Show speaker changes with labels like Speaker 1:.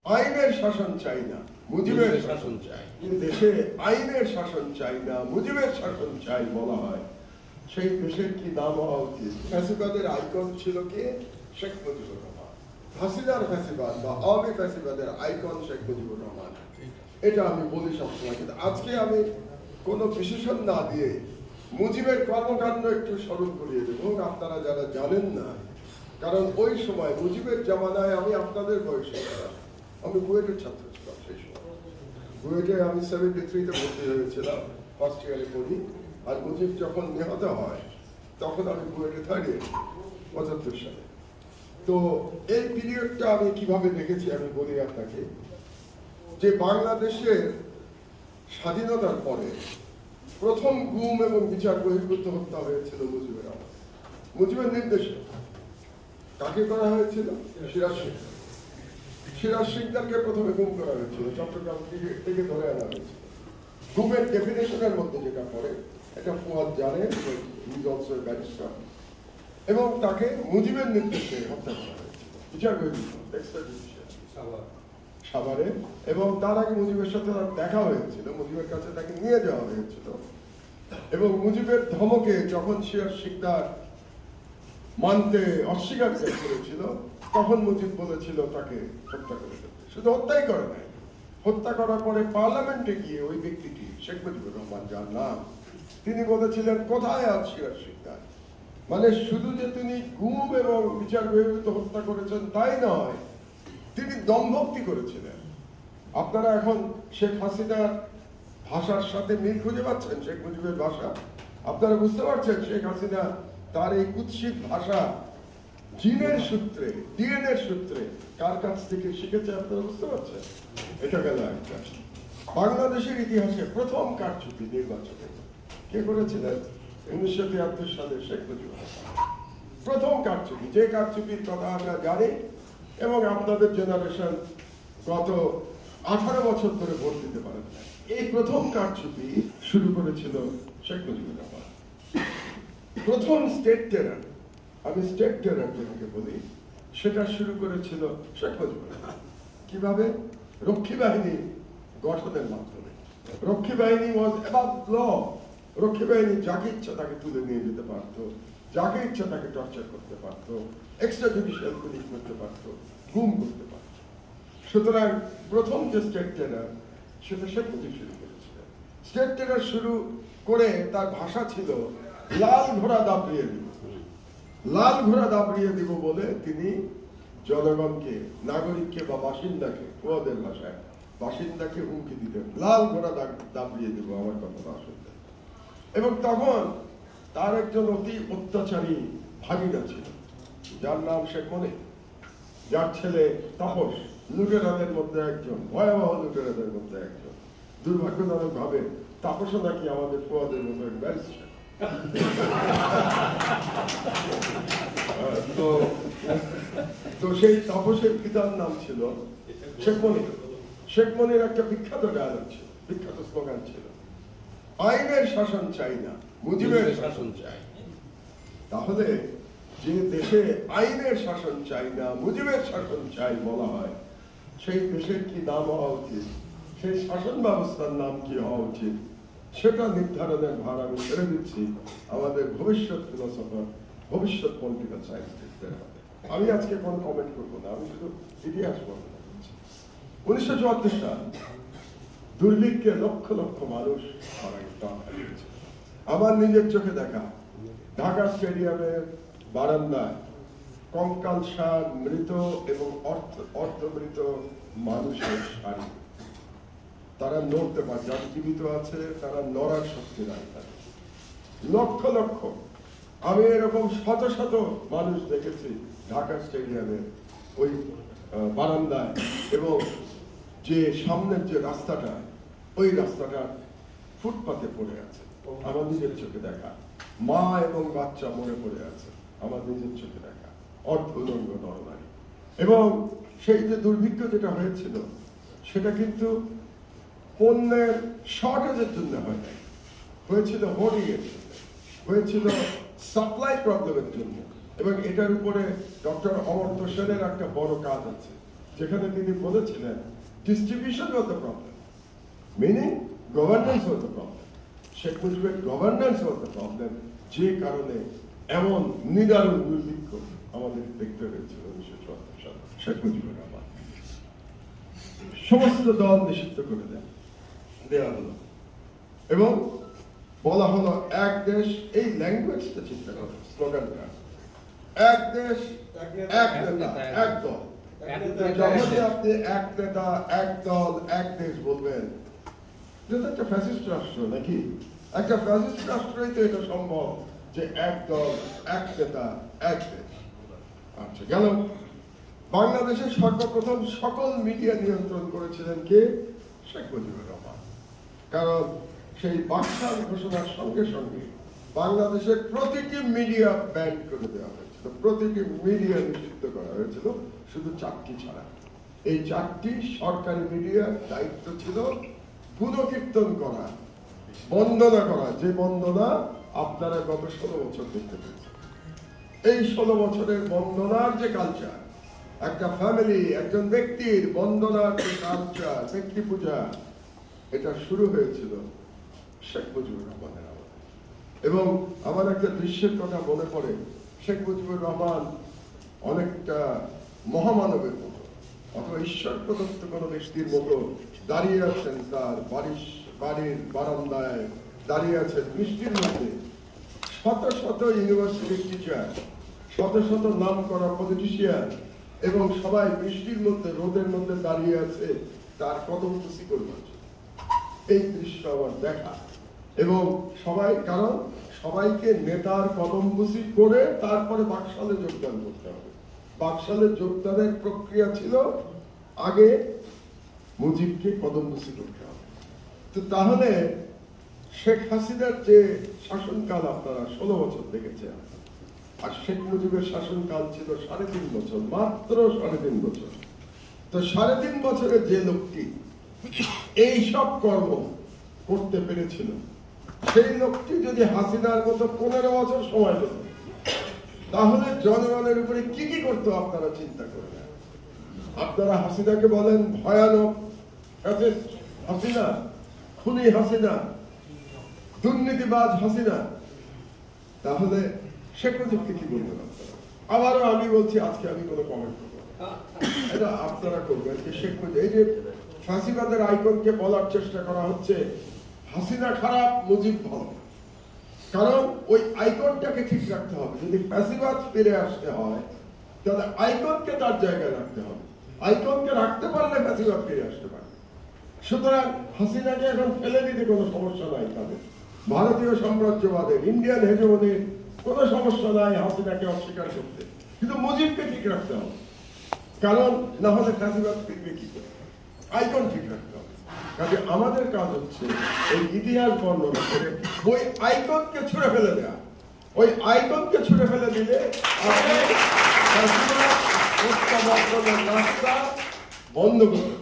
Speaker 1: আইনের শাসন চাই না, মুজিবের শাসন চাই। দেশে আইনের শাসন চাই না, মুজিবের শাসন চাই বলা হয়, সেই দেশের কি নাম হওয়া উচিত? ফ্যাসিবাদের আইকন ছিল কে? শেখ মুজিবুর রহমান। হাসিনার ফ্যাসিবাদ বা আওয়ামী ফ্যাসিবাদের আইকন শেখ মুজিবুর রহমান। এটা আমি বলি সবসময়, কিন্তু আজকে আমি কোনো বিশেষণ না দিয়ে মুজিবের কর্মকাণ্ড একটু স্মরণ করিয়ে দেব। আপনারা যারা জানেন না, কারণ ওই সময় মুজিবের জামানায় আমি আপনাদের বয়সে, আমি বুয়েটের ছাত্র ছিলাম। সেই সময় বুয়েটে আমি 73-তে ভর্তি হয়েছিলাম, ফার্স্ট ইয়ারে পড়ি। আর মুজিব যখন নিহত হয় তখন আমি বুয়েটে থার্ড ইয়ার, 75 সালে। তো এই পিরিয়ডটা আমি কিভাবে দেখেছি আমি বলি আপনাকে, যে বাংলাদেশের স্বাধীনতার পরে প্রথম গুম এবং বিচার বহির্ভূত হত্যা হয়েছিল মুজিবের আমলে। মুজিবের নির্দেশে কাকে করা হয়েছিল? সিরাজ শিকদারকে প্রথমে গুম করা হয়েছিল, চট্টগ্রাম থেকে ধরে আনা হয়েছিল। গুমের ডেফিনেশনের মধ্যে যেটা পড়ে, এটা ফুয়াদ জানে, ব্যারিস্টার, এবং তাকে মুজিবের নির্দেশে হত্যা করা হয়েছিল বিচার বহির্ভূত সাভারে। এবং তার আগে মুজিবের সাথে দেখা হয়েছিল, মুজিবের কাছে তাকে নিয়ে যাওয়া হয়েছিল, এবং মুজিবের ধমকে যখন সিরাজ শিকদার মানতে অস্বীকার করেছিল তখন মুজিব বলেছিল তাকে হত্যা করে ফেলতে। শুধু হত্যাই করে নাই, হত্যা করার পরে পার্লামেন্টে গিয়ে ওই ব্যক্তিটি শেখ মুজিবুর রহমান যার নাম, তিনি বলেছিলেন কোথায় আজ সিরাজ শিকদার। মানে শুধু যে তিনি গুম এবং বিচার বহির্ভূত হত্যা করেছেন তাই নয়, তিনি দমভক্তি করেছিলেন। আপনারা এখন শেখ হাসিনার ভাষার সাথে মিল খুঁজে পাচ্ছেন, শেখ মুজিবের ভাষা। আপনারা বুঝতে পারছেন শেখ হাসিনা তার এই কুৎসিত ভাষা জিনের সূত্রে, ডিএনএর সূত্রে কার কাছ থেকে শিখেছে আপনারা বুঝতে পারছেন। এটা গেল একটা। বাংলাদেশের ইতিহাসে প্রথম কারচুপি নির্বাচনে কে করেছিলেন? 1973 সালে শেখ মুজিবুর রহমান। প্রথম কারচুপি, যে কারচুপির কথা আমরা জানি এবং আপনাদের জেনারেশন গত 18 বছর ধরে ভোট দিতে পারেন। এই প্রথম কারচুপি শুরু করেছিল শেখ মুজিবুর রহমান। প্রথম স্টেট টেরার, আমি স্টেট টেরার যেটাকে বলি, সেটা শুরু করেছিল শেখ মুজিবুর রহমান। কিভাবে? রক্ষী বাহিনী গঠনের মাধ্যমে। রক্ষী বাহিনী ওয়াজ অ্যাবাভ ল। রক্ষী বাহিনী যাকে ইচ্ছা তাকে তুলে নিয়ে যেতে পারত, যাকে ইচ্ছা তাকে টর্চার করতে পারত, এক্সট্রা জুডিশিয়াল পুলিশ করতে পারত, গুম করতে পারত। সুতরাং প্রথম যে স্টেট টেরার সেটা শেখ মুজিব শুরু করেছিলেন। স্টেট টেরার শুরু করে তার ভাষা ছিল লাল ঘোড়া দাবড়িয়ে দিব। লাল ঘোড়া দাবড়িয়ে দিব বলে তিনি জনগণকে, নাগরিককে বা বাসিন্দাকে, ওদের ভাষায় বাসিন্দাকে হুমকি দিতেন, লাল ঘোড়া দাবড়িয়ে দিব আমার কথা না শুনতে। এবং তখন তার একজন অতি অত্যাচারী ভাগিনা ছিল যার নাম শেখ মনি, যার ছেলে তাপস লুটেরাদের মধ্যে একজন, ভয়াবহ লুটেরাদের মধ্যে একজন। দুর্ভাগ্যজনক ভাবে তাপসও নাকি আমাদের পোয়াদের মতো এক ব্যারিস্টার। তো সেই তাপসের পিতার নাম ছিল শেখ মনি। শেখ মনির একটা বিখ্যাত ডায়ালগ ছিল, বিখ্যাত স্লোগান ছিল, আইনের শাসন চাই না, মুজিবের শাসন চাই। তাহলে যে দেশে আইনের শাসন চাই না, মুজিবের শাসন চাই বলা হয়, সেই দেশের কি নাম হওয়া উচিত, সেই শাসন ব্যবস্থার নাম কি হওয়া উচিত, সেটা নির্ধারণের ভার আমি ছেড়ে দিচ্ছি আমাদের ভবিষ্যৎ ফিলোসফার, ভবিষ্যৎ পলিটিক্যাল সায়েন্টিস্টদের হাতে। আমি আজকে কোনো কমেন্ট করবো না, আমি শুধু ইতিহাস বর্ণনা করছি। 1974 সাল দুর্ভিক্ষে লক্ষ লক্ষ মানুষ মারা গেছে। আমার নিজের চোখে দেখা ঢাকা স্টেডিয়ামের বারান্দায় কঙ্কালসার মৃত এবং অর্ধমৃত মানুষের সারি। তারা নড়তে পারে, যারা জীবিত আছে তারা নড়ার শক্তি নাই তাদের। লক্ষ লক্ষ, আমি এরকম শত শত মানুষ দেখেছি ঢাকা স্টেডিয়ামের ওই বারান্দায়, এবং যে সামনের যে রাস্তাটা, ওই রাস্তাটা ফুটপাতে পড়ে আছে, আমার নিজের চোখে দেখা। মা এবং বাচ্চা মরে পড়ে আছে, আমার নিজের চোখে দেখা, অর্ধলঙ্গ নরনারী। এবং সেই যে দুর্ভিক্ষ যেটা হয়েছিল, সেটা কিন্তু পণ্যের শর্টেজের জন্য হয় নাই, হয়েছিল হোর্ডিং এর জন্য, হয়েছিল সাপ্লাই প্রবলেমের জন্য। এবং এটার উপরে ডক্টর অমর্ত্য সেনের একটা বড় কাজ আছে। যেখানে তিনি বলেছিলেন distribution was the problem, meaning governance was the problem. Sheikh মুজিবের গভর্নেন্স ওয়াজ দ্য প্রবলেম, যে কারণে এমন নিদারুণ দুর্ভিক্ষ আমাদের দেখতে হয়েছিল 1974 সালে। শেখ মুজিবুর রহমান সমস্ত দল নিষিদ্ধ করে দেওয়া হলো এবং বলা হলো এক দেশ, এই ল্যাঙ্গুয়েজটা চিন্তা করো, স্লোগানটা এক দেশ এক নেতা এক দল। যখনই আপনি এক নেতা এক দল এক দেশ বলবেন, যেটা একটা ফ্যাসিস্ট রাষ্ট্র নাকি? একটা ফ্যাসিস্ট রাষ্ট্রই তো এটা সম্ভব যে এক দল এক নেতা এক দেশ। আচ্ছা, গেল। বাংলাদেশের সর্বপ্রথম সকল মিডিয়া নিয়ন্ত্রণ করেছিলেন কে? শেখ মুজিবুর রহমান। কারণ সেই বাকশাল ঘোষণার সঙ্গে সঙ্গে বাংলাদেশের প্রতিটি মিডিয়া ব্যান করে দেওয়া হয়েছিল, প্রতিটি মিডিয়া নিষিদ্ধ করা হয়েছিল, শুধু 4টি ছাড়া। এই 4টি সরকারি মিডিয়ার দায়িত্ব ছিল গুণকীর্তন করা, বন্দনা করা, যে বন্দনা আপনারা গত 16 বছর দেখতে পেয়েছেন। এই 16 বছরের বন্দনার যে কালচার, একটা ফ্যামিলি, একজন ব্যক্তির বন্দনার যে কালচার, ব্যক্তি পূজা, এটা শুরু হয়েছিল শেখ মুজিবুর রহমানের আমলে। এবং আমার একটা দৃশ্যের কথা মনে পড়ে, শেখ মুজিবুর রহমান অনেকটা মহামানবের মতো অথবা ঈশ্বর প্রদত্ত কোনো ব্যক্তির মতো দাঁড়িয়ে আছেন, তার বাড়ির বারান্দায় দাঁড়িয়ে আছেন, বৃষ্টির মধ্যে। শত শত ইউনিভার্সিটির টিচার, শত শত নাম করা পলিটিশিয়ান এবং সবাই বৃষ্টির মধ্যে, রোদের মধ্যে দাঁড়িয়ে আছে তার কদম খুশি করবার জন্য। এই দৃশ্য আমার দেখা, এবং সবাই, কারণ সবাইকে নেতার কদম খুশি করে তারপরে বাকশালে যোগদান করতে হবে। বাকশালে যোগদানের প্রক্রিয়া ছিল আগে মুজিবকে কদম খুশি করতে হবে। তো তাহলে শেখ হাসিনার যে শাসনকাল আপনারা 16 বছর দেখেছেন, আর শেখ মুজিবের শাসনকাল ছিল 3.5 বছর, মাত্র 3.5 বছর। তো 3.5 বছরে যে লোকটি এই সব কর্ম করতে পেরেছিল, সেই লোকটি যদি হাসিনার মতো 15 বছর সময় পেত, তাহলে জনগণের উপরে কি কি করতো আপনারা চিন্তা করবেন। আপনারা হাসিনাকে বলেন ভয়ানক হাসিনা, খুনি হাসিনা, দুর্নীতিবাজ হাসিনা, তাহলে শেখ মুজিবকে কি বলবেন আপনারা? আবারও আমি বলছি, আজকে আমি কোনো কমেন্ট করবো না, এটা আপনারা করবেন যে শেখ মুজিব, এই যে ফাঁসিবাদের আইকনকে বলার চেষ্টা করা হচ্ছে হাসিনা খারাপ, মুজিব ভালো। কারণ ওই আইকনটাকে ঠিক রাখতে হবে। যদি ফ্যাসিবাদ ফিরে আসতে হয়, তাহলে আইকনকে তার জায়গায় রাখতে হবে। আইকনকে রাখতে পারলে ফ্যাসিবাদ ফিরে আসতে পারে। সুতরাং হাসিনাকে এখন ফেলে দিতে কোনো সমস্যা নাই তাদের, ভারতীয় সাম্রাজ্যবাদের, ইন্ডিয়ান হেজমনির কোনো সমস্যা নাই হাসিনাকে অস্বীকার করতে, কিন্তু মুজিবকে ঠিক রাখতে হবে। কারণ না হলে ফ্যাসিবাদ ফিরবে কি করে? আইকন ঠিক রাখতে হবে। কাজে আমাদের কাজ হচ্ছে এই ইতিহাস বর্ণনা করে ওই আইকনকে ছুঁড়ে ফেলে দেওয়া। ওই আইকনকে ছুঁড়ে ফেলে দিলে আপনি রাস্তা বন্ধ করতে